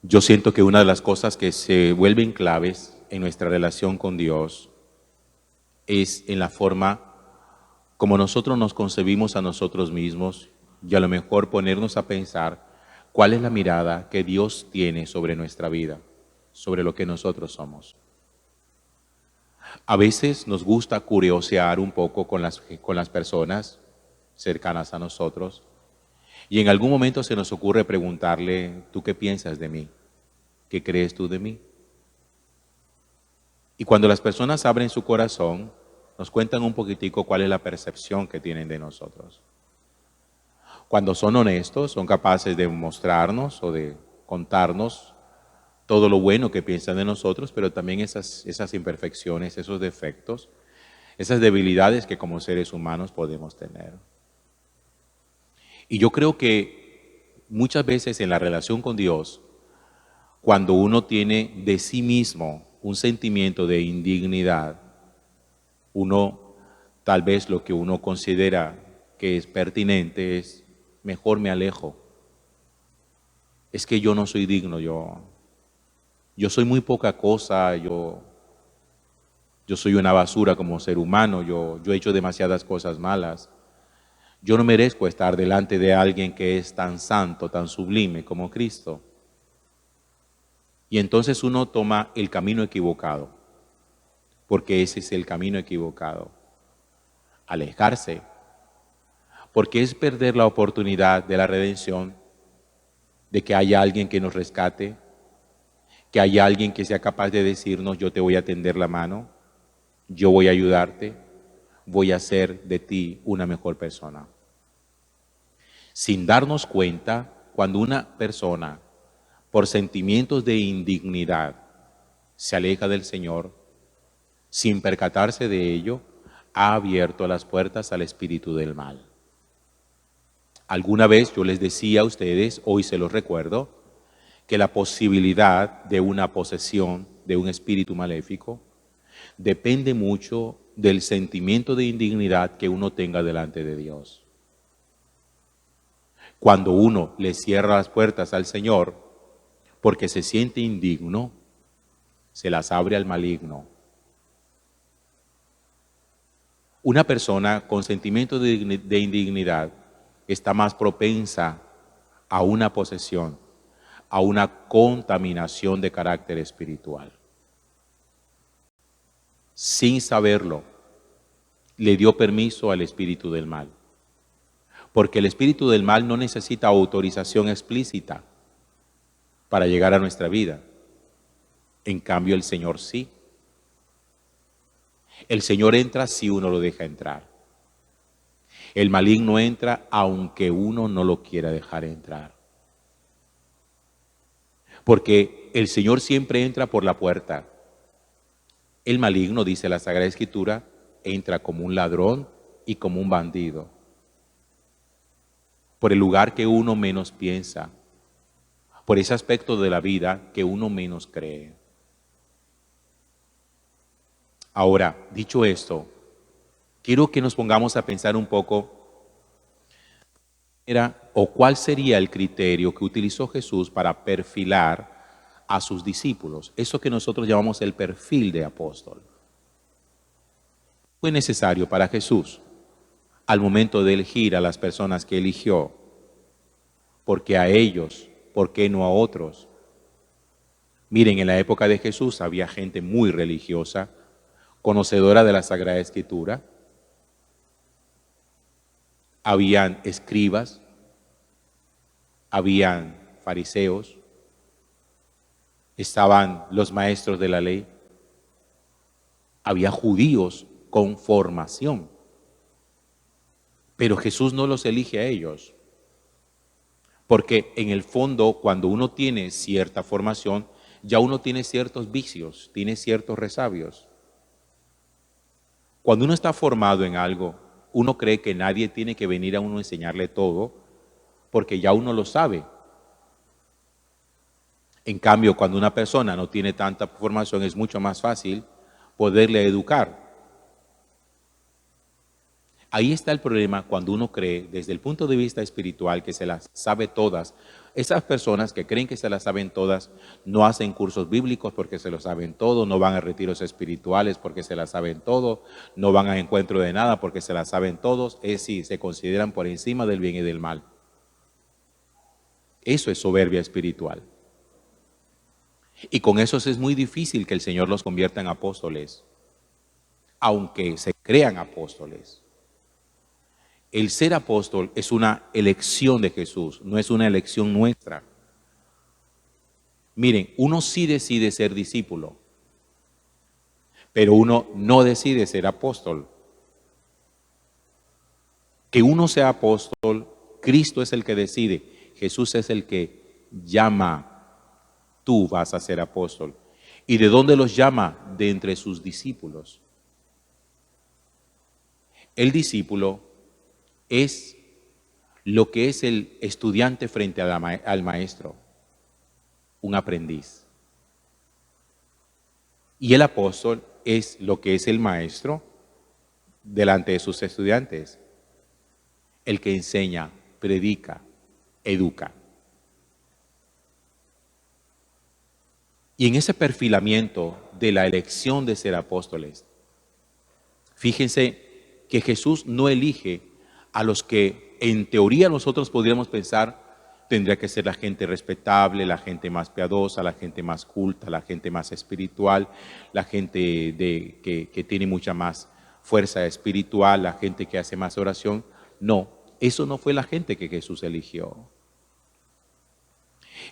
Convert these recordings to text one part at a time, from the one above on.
Yo siento que una de las cosas que se vuelven claves en nuestra relación con Dios es en la forma como nosotros nos concebimos a nosotros mismos y a lo mejor ponernos a pensar cuál es la mirada que Dios tiene sobre nuestra vida, sobre lo que nosotros somos. A veces nos gusta curiosear un poco con las personas cercanas a nosotros y en algún momento se nos ocurre preguntarle, ¿tú qué piensas de mí? ¿Qué crees tú de mí? Y cuando las personas abren su corazón, nos cuentan un poquitico cuál es la percepción que tienen de nosotros. Cuando son honestos, son capaces de mostrarnos o de contarnos todo lo bueno que piensan de nosotros, pero también esas imperfecciones, esos defectos, esas debilidades que como seres humanos podemos tener. Y yo creo que muchas veces en la relación con Dios, cuando uno tiene de sí mismo un sentimiento de indignidad, uno tal vez lo que uno considera que es pertinente es, mejor me alejo. Es que yo no soy digno, yo soy muy poca cosa, yo soy una basura como ser humano, yo he hecho demasiadas cosas malas. Yo no merezco estar delante de alguien que es tan santo, tan sublime como Cristo. Y entonces uno toma el camino equivocado, porque ese es el camino equivocado. Alejarse, porque es perder la oportunidad de la redención, de que haya alguien que nos rescate, que haya alguien que sea capaz de decirnos, yo te voy a tender la mano, yo voy a ayudarte, voy a hacer de ti una mejor persona. Sin darnos cuenta, cuando una persona, por sentimientos de indignidad, se aleja del Señor, sin percatarse de ello, ha abierto las puertas al espíritu del mal. Alguna vez yo les decía a ustedes, hoy se los recuerdo, que la posibilidad de una posesión de un espíritu maléfico depende mucho del sentimiento de indignidad que uno tenga delante de Dios. Cuando uno le cierra las puertas al Señor porque se siente indigno, se las abre al maligno. Una persona con sentimiento de indignidad está más propensa a una posesión, a una contaminación de carácter espiritual. Sin saberlo, le dio permiso al espíritu del mal. Porque el espíritu del mal no necesita autorización explícita para llegar a nuestra vida. En cambio, el Señor sí. El Señor entra si uno lo deja entrar. El maligno entra aunque uno no lo quiera dejar entrar. Porque el Señor siempre entra por la puerta. El maligno, dice la Sagrada Escritura, entra como un ladrón y como un bandido. Por el lugar que uno menos piensa. Por ese aspecto de la vida que uno menos cree. Ahora, dicho esto, quiero que nos pongamos a pensar un poco o cuál sería el criterio que utilizó Jesús para perfilar a sus discípulos. Eso que nosotros llamamos el perfil de apóstol. Fue necesario para Jesús, al momento de elegir a las personas que eligió, porque a ellos, ¿por qué no a otros? Miren, en la época de Jesús había gente muy religiosa, conocedora de la Sagrada Escritura, habían escribas, habían fariseos, estaban los maestros de la ley, había judíos con formación, pero Jesús no los elige a ellos, porque en el fondo cuando uno tiene cierta formación, ya uno tiene ciertos vicios, tiene ciertos resabios. Cuando uno está formado en algo, uno cree que nadie tiene que venir a uno a enseñarle todo, porque ya uno lo sabe. En cambio, cuando una persona no tiene tanta formación, es mucho más fácil poderle educar. Ahí está el problema cuando uno cree, desde el punto de vista espiritual, que se las sabe todas Esas personas que creen que se las saben todas, no hacen cursos bíblicos porque se lo saben todo, no van a retiros espirituales porque se las saben todo, no van a encuentro de nada porque se las saben todos, es decir, se consideran por encima del bien y del mal. Eso es soberbia espiritual. Y con eso es muy difícil que el Señor los convierta en apóstoles, aunque se crean apóstoles. El ser apóstol es una elección de Jesús, no es una elección nuestra. Miren, uno sí decide ser discípulo, pero uno no decide ser apóstol. Que uno sea apóstol, Cristo es el que decide, Jesús es el que llama. Tú vas a ser apóstol. ¿Y de dónde los llama? De entre sus discípulos. El discípulo es lo que es el estudiante frente al maestro, un aprendiz. Y el apóstol es lo que es el maestro delante de sus estudiantes, el que enseña, predica, educa. Y en ese perfilamiento de la elección de ser apóstoles, fíjense que Jesús no elige a los que en teoría nosotros podríamos pensar tendría que ser la gente respetable, la gente más piadosa, la gente más culta, la gente más espiritual, la gente que tiene mucha más fuerza espiritual, la gente que hace más oración. No, eso no fue la gente que Jesús eligió.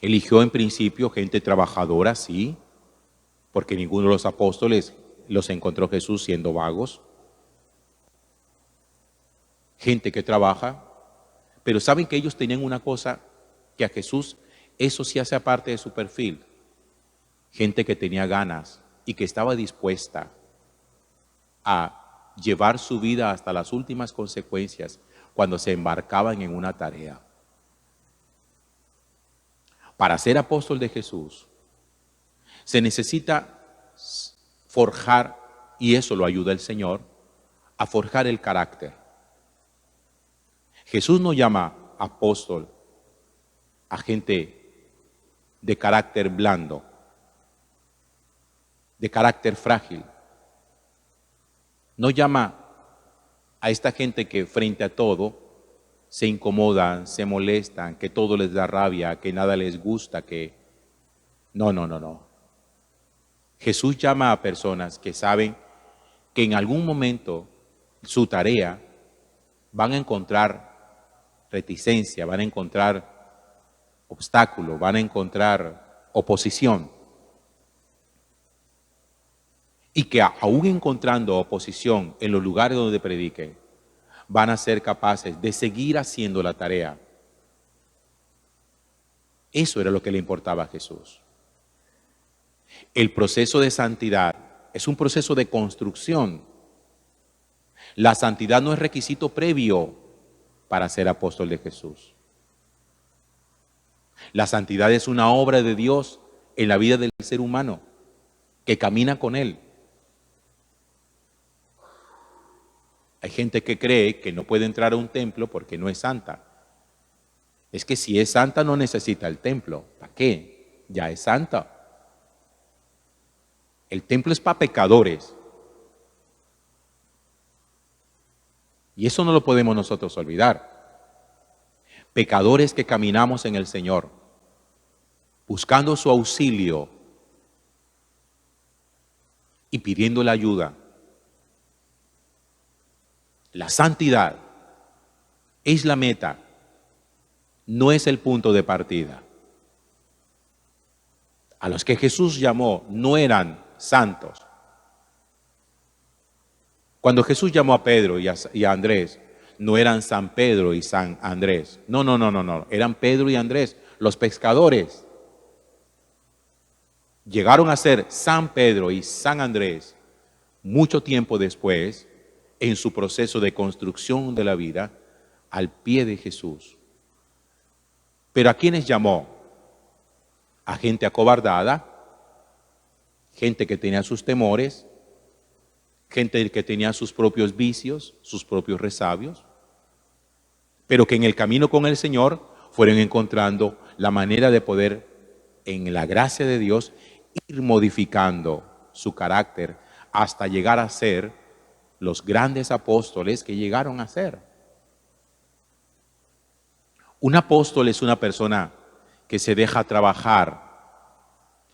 Eligió en principio gente trabajadora, sí, porque ninguno de los apóstoles los encontró Jesús siendo vagos. Gente que trabaja, pero saben que ellos tenían una cosa que a Jesús, eso sí hace parte de su perfil. Gente que tenía ganas y que estaba dispuesta a llevar su vida hasta las últimas consecuencias cuando se embarcaban en una tarea. Para ser apóstol de Jesús, se necesita forjar, y eso lo ayuda el Señor, a forjar el carácter. Jesús no llama apóstol a gente de carácter blando, de carácter frágil. No llama a esta gente que frente a todo se incomodan, se molestan, que todo les da rabia, que nada les gusta, que... No. Jesús llama a personas que saben que en algún momento su tarea van a encontrar reticencia, van a encontrar obstáculo, van a encontrar oposición. Y que aún encontrando oposición en los lugares donde prediquen, van a ser capaces de seguir haciendo la tarea. Eso era lo que le importaba a Jesús. El proceso de santidad es un proceso de construcción. La santidad no es requisito previo para ser apóstol de Jesús. La santidad es una obra de Dios en la vida del ser humano que camina con Él. Hay gente que cree que no puede entrar a un templo porque no es santa. Es que si es santa no necesita el templo. ¿Para qué? Ya es santa. El templo es para pecadores. Y eso no lo podemos nosotros olvidar. Pecadores que caminamos en el Señor, buscando su auxilio y pidiendo la ayuda. La santidad es la meta, no es el punto de partida. A los que Jesús llamó no eran santos. Cuando Jesús llamó a Pedro y a Andrés, no eran San Pedro y San Andrés. No. Eran Pedro y Andrés, los pescadores. Llegaron a ser San Pedro y San Andrés mucho tiempo después, en su proceso de construcción de la vida, al pie de Jesús. Pero ¿a quiénes llamó? A gente acobardada, gente que tenía sus temores, gente que tenía sus propios vicios, sus propios resabios, pero que en el camino con el Señor fueron encontrando la manera de poder, en la gracia de Dios, ir modificando su carácter hasta llegar a ser los grandes apóstoles que llegaron a ser. Un apóstol es una persona que se deja trabajar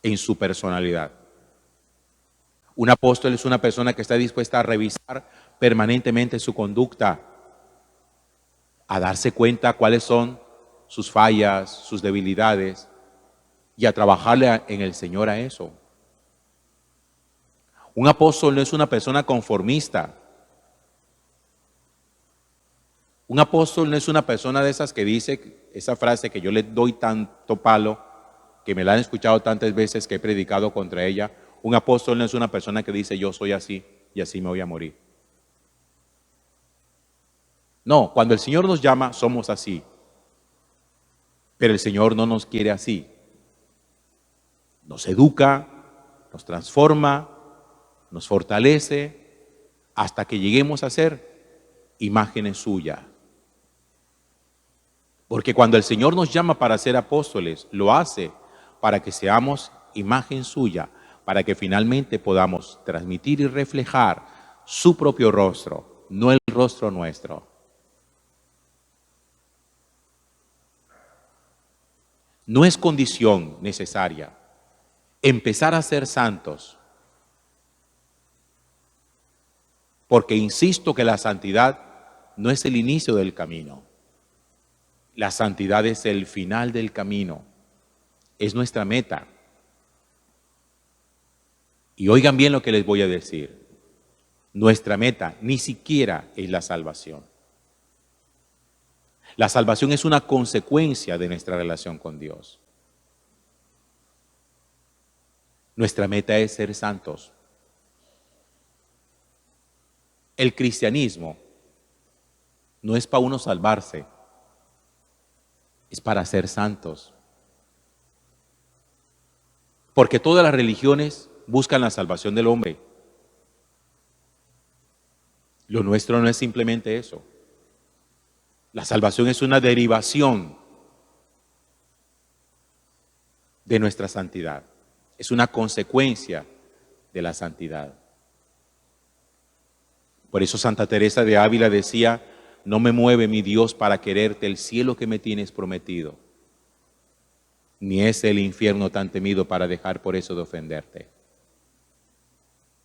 en su personalidad. Un apóstol es una persona que está dispuesta a revisar permanentemente su conducta, a darse cuenta cuáles son sus fallas, sus debilidades, y a trabajarle en el Señor a eso. Un apóstol no es una persona conformista. Un apóstol no es una persona de esas que dice esa frase que yo le doy tanto palo, que me la han escuchado tantas veces que he predicado contra ella. Un apóstol no es una persona que dice yo soy así y así me voy a morir. No, cuando el Señor nos llama somos así, pero el Señor no nos quiere así. Nos educa, nos transforma, nos fortalece hasta que lleguemos a ser imágenes suyas. Porque cuando el Señor nos llama para ser apóstoles, lo hace para que seamos imagen suya, para que finalmente podamos transmitir y reflejar su propio rostro, no el rostro nuestro. No es condición necesaria empezar a ser santos, porque insisto que la santidad no es el inicio del camino. La santidad es el final del camino, es nuestra meta. Y oigan bien lo que les voy a decir. Nuestra meta ni siquiera es la salvación. La salvación es una consecuencia de nuestra relación con Dios. Nuestra meta es ser santos. El cristianismo no es para uno salvarse, es para ser santos. Porque todas las religiones buscan la salvación del hombre. Lo nuestro no es simplemente eso. La salvación es una derivación de nuestra santidad. Es una consecuencia de la santidad. Por eso Santa Teresa de Ávila decía: no me mueve mi Dios para quererte el cielo que me tienes prometido, ni es el infierno tan temido para dejar por eso de ofenderte.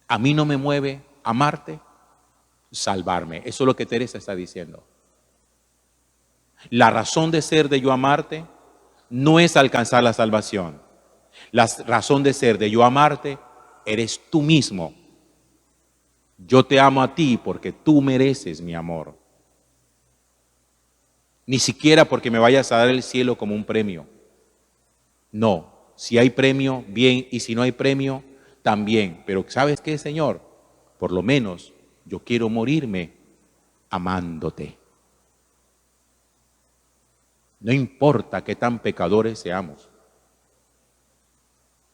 A mí no me mueve amarte, salvarme. Eso es lo que Teresa está diciendo. La razón de ser de yo amarte no es alcanzar la salvación. La razón de ser de yo amarte eres tú mismo. Yo te amo a ti porque tú mereces mi amor. Ni siquiera porque me vayas a dar el cielo como un premio. No, si hay premio, bien, y si no hay premio, también. Pero ¿sabes qué, Señor? Por lo menos yo quiero morirme amándote. No importa qué tan pecadores seamos,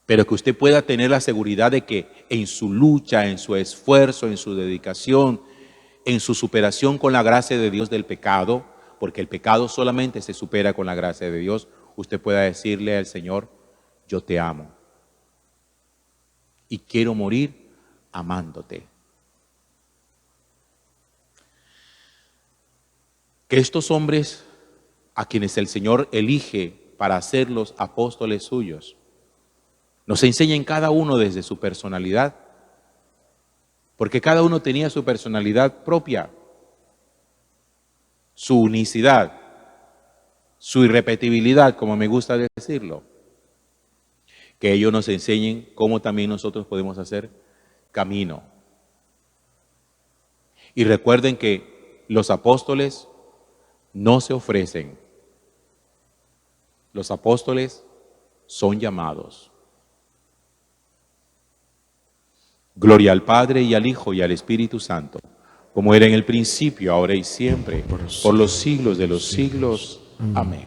pero que usted pueda tener la seguridad de que en su lucha, en su esfuerzo, en su dedicación, en su superación con la gracia de Dios del pecado, porque el pecado solamente se supera con la gracia de Dios, usted pueda decirle al Señor: yo te amo y quiero morir amándote. Que estos hombres a quienes el Señor elige para hacerlos apóstoles suyos, nos enseñen cada uno desde su personalidad, porque cada uno tenía su personalidad propia, su unicidad, su irrepetibilidad, como me gusta decirlo. Que ellos nos enseñen cómo también nosotros podemos hacer camino. Y recuerden que los apóstoles no se ofrecen. Los apóstoles son llamados. Gloria al Padre y al Hijo y al Espíritu Santo, como era en el principio, ahora y siempre, por los siglos de los siglos. Amén.